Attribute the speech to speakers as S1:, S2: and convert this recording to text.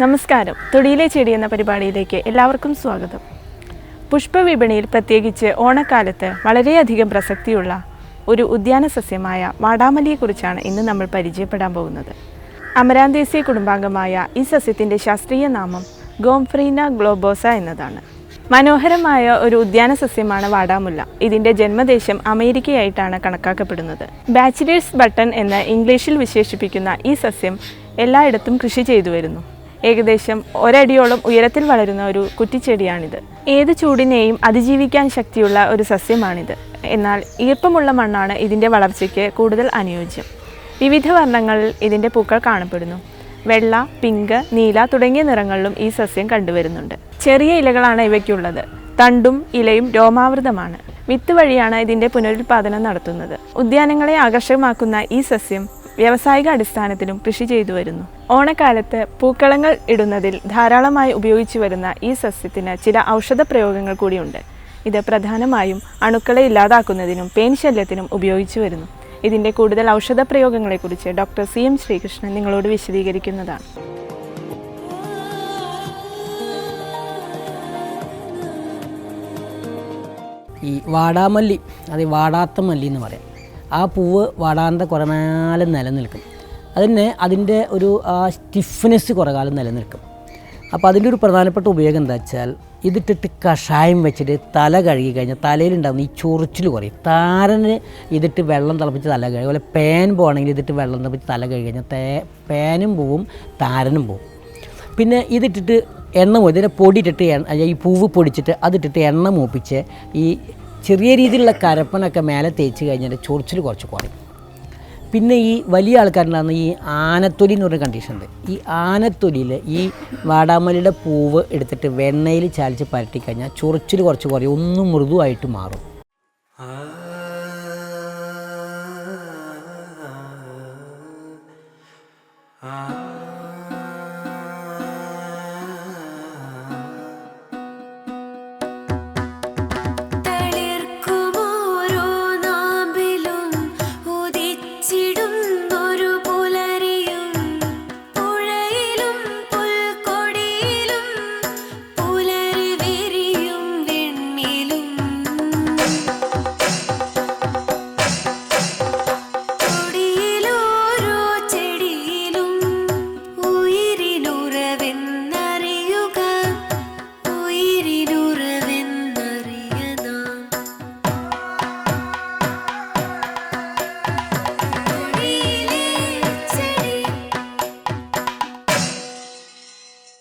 S1: നമസ്കാരം. തൊടിയിലെ ചെടി എന്ന പരിപാടിയിലേക്ക് എല്ലാവർക്കും സ്വാഗതം. പുഷ്പവിപണിയിൽ പ്രത്യേകിച്ച് ഓണക്കാലത്ത് വളരെയധികം പ്രസക്തിയുള്ള ഒരു ഉദ്യാന സസ്യമായ വാടാമല്ലിയെക്കുറിച്ചാണ് ഇന്ന് നമ്മൾ പരിചയപ്പെടാൻ പോകുന്നത്. അമരാന്തേസി കുടുംബാംഗമായ ഈ സസ്യത്തിൻ്റെ ശാസ്ത്രീയ നാമം ഗോംഫ്രീന ഗ്ലോബോസ എന്നതാണ്. മനോഹരമായ ഒരു ഉദ്യാന സസ്യമാണ് വാടാമുല്ല. ഇതിൻ്റെ ജന്മദേശം അമേരിക്കയായിട്ടാണ് കണക്കാക്കപ്പെടുന്നത്. ബാച്ചിലേഴ്സ് ബട്ടൺ എന്ന് ഇംഗ്ലീഷിൽ വിശേഷിപ്പിക്കുന്ന ഈ സസ്യം എല്ലായിടത്തും കൃഷി ചെയ്തു വരുന്നു. ഏകദേശം ഒരടിയോളം ഉയരത്തിൽ വളരുന്ന ഒരു കുറ്റിച്ചെടിയാണിത്. ഏത് ചൂടിനെയും അതിജീവിക്കാൻ ശക്തിയുള്ള ഒരു സസ്യമാണിത്. എന്നാൽ ഈർപ്പമുള്ള മണ്ണാണ് ഇതിൻ്റെ വളർച്ചയ്ക്ക് കൂടുതൽ അനുയോജ്യം. വിവിധ വർണ്ണങ്ങളിൽ ഇതിൻ്റെ പൂക്കൾ കാണപ്പെടുന്നു. വെള്ള, പിങ്ക്, നീല തുടങ്ങിയ നിറങ്ങളിലും ഈ സസ്യം കണ്ടുവരുന്നുണ്ട്. ചെറിയ ഇലകളാണ് ഇവയ്ക്കുള്ളത്. തണ്ടും ഇലയും രോമാവൃതമാണ്. വിത്ത് വഴിയാണ് ഇതിൻ്റെ പുനരുൽപാദനം നടത്തുന്നത്. ഉദ്യാനങ്ങളെ ആകർഷകമാക്കുന്ന ഈ സസ്യം വ്യാവസായിക അടിസ്ഥാനത്തിലും കൃഷി ചെയ്തു വരുന്നു. ഓണക്കാലത്ത് പൂക്കളങ്ങൾ ഇടുന്നതിൽ ധാരാളമായി ഉപയോഗിച്ചു വരുന്ന ഈ സസ്യത്തിന് ചില ഔഷധ പ്രയോഗങ്ങൾ കൂടിയുണ്ട്. ഇത് പ്രധാനമായും അണുക്കളെ ഇല്ലാതാക്കുന്നതിനും പേൻ ശല്യത്തിനും ഉപയോഗിച്ചു വരുന്നു. ഇതിൻ്റെ കൂടുതൽ ഔഷധ പ്രയോഗങ്ങളെക്കുറിച്ച് ഡോക്ടർ CM ശ്രീകൃഷ്ണൻ നിങ്ങളോട് വിശദീകരിക്കുന്നതാണ്.
S2: ഈ വാടാമല്ലി, അത് വാടാത്ത മല്ലി എന്ന് പറയാം. ആ പൂവ് വാടാതെ കുറേ കാലം നിലനിൽക്കും. അതിൻ്റെ ഒരു സ്റ്റിഫ്നെസ് കുറേ കാലം നിലനിൽക്കും. അപ്പോൾ അതിൻ്റെ ഒരു പ്രധാനപ്പെട്ട ഉപയോഗം എന്താ വെച്ചാൽ, ഇതിട്ടിട്ട് കഷായം വെച്ചിട്ട് തല കഴുകി കഴിഞ്ഞാൽ തലയിലുണ്ടാകുന്ന ഈ ചൊറിച്ചിൽ കുറയും. താരന് ഇതിട്ട് വെള്ളം തിളപ്പിച്ച് തല കഴുകി, അതുപോലെ പേൻ പോകണമെങ്കിൽ ഇതിട്ട് വെള്ളം തിളപ്പിച്ച് തല കഴുകി കഴിഞ്ഞാൽ പേനും പോവും, താരനും പോവും. പിന്നെ ഇതിട്ടിട്ട് എണ്ണ ഇതിനെ പൊടിയിട്ടിട്ട് ഈ പൂവ് പൊടിച്ചിട്ട് അതിട്ടിട്ട് എണ്ണ മൂപ്പിച്ച് ഈ ചെറിയ രീതിയിലുള്ള കരപ്പനൊക്കെ മേലെ തേച്ച് കഴിഞ്ഞാൽ ചൊറിച്ചിൽ കുറച്ച് കുറയും. പിന്നെ ഈ വലിയ ആൾക്കാരുണ്ടാകുന്ന ഈ ആനത്തൊലി എന്ന് പറഞ്ഞ കണ്ടീഷൻ ഉണ്ട്. ഈ ആനത്തൊലിയിൽ ഈ വാടാമല്ലിയുടെ പൂവ് എടുത്തിട്ട് വെണ്ണയിൽ ചാലിച്ച് പരട്ടി കഴിഞ്ഞാൽ ചൊറിച്ചിൽ കുറച്ച് കുറയും, ഒന്നും മൃദുവായിട്ട് മാറും.